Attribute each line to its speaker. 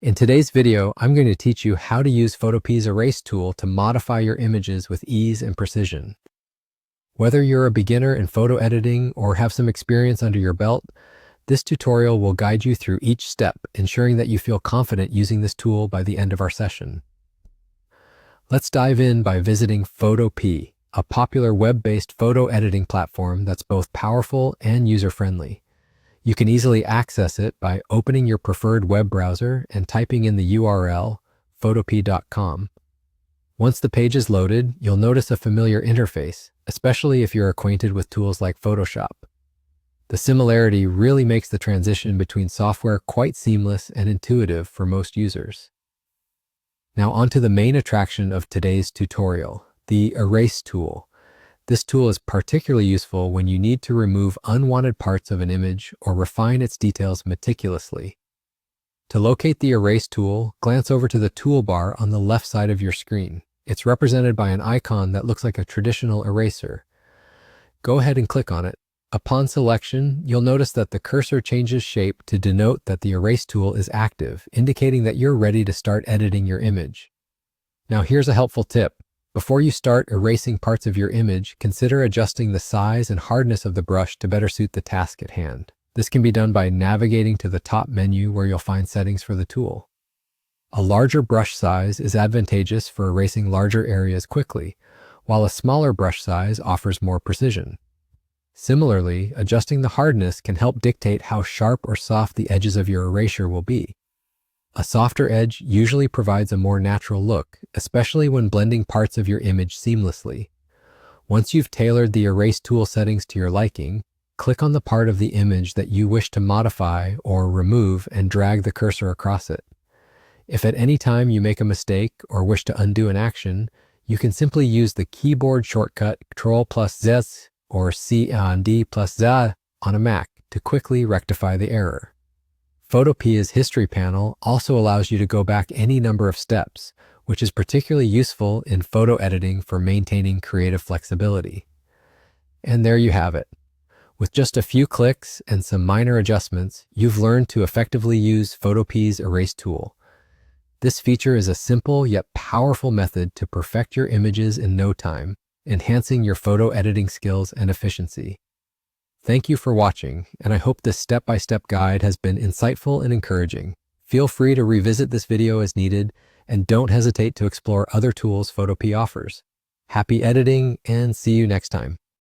Speaker 1: In today's video, I'm going to teach you how to use Photopea's Erase tool to modify your images with ease and precision. Whether you're a beginner in photo editing or have some experience under your belt, this tutorial will guide you through each step, ensuring that you feel confident using this tool by the end of our session. Let's dive in by visiting Photopea, a popular web-based photo editing platform that's both powerful and user-friendly. You can easily access it by opening your preferred web browser and typing in the URL photopea.com. Once the page is loaded, you'll notice a familiar interface, especially if you're acquainted with tools like Photoshop. The similarity really makes the transition between software quite seamless and intuitive for most users. Now onto the main attraction of today's tutorial, the Erase tool. This tool is particularly useful when you need to remove unwanted parts of an image or refine its details meticulously. To locate the Erase tool, glance over to the toolbar on the left side of your screen. It's represented by an icon that looks like a traditional eraser. Go ahead and click on it. Upon selection, you'll notice that the cursor changes shape to denote that the Erase tool is active, indicating that you're ready to start editing your image. Now here's a helpful tip. Before you start erasing parts of your image, consider adjusting the size and hardness of the brush to better suit the task at hand. This can be done by navigating to the top menu where you'll find settings for the tool. A larger brush size is advantageous for erasing larger areas quickly, while a smaller brush size offers more precision. Similarly, adjusting the hardness can help dictate how sharp or soft the edges of your erasure will be. A softer edge usually provides a more natural look, especially when blending parts of your image seamlessly. Once you've tailored the Erase tool settings to your liking, click on the part of the image that you wish to modify or remove and drag the cursor across it. If at any time you make a mistake or wish to undo an action, you can simply use the keyboard shortcut Ctrl+Z or Command+Z on a Mac to quickly rectify the error. Photopea's History panel also allows you to go back any number of steps, which is particularly useful in photo editing for maintaining creative flexibility. And there you have it. With just a few clicks and some minor adjustments, you've learned to effectively use Photopea's Erase tool. This feature is a simple yet powerful method to perfect your images in no time, enhancing your photo editing skills and efficiency. Thank you for watching, and I hope this step-by-step guide has been insightful and encouraging. Feel free to revisit this video as needed, and don't hesitate to explore other tools Photopea offers. Happy editing, and see you next time.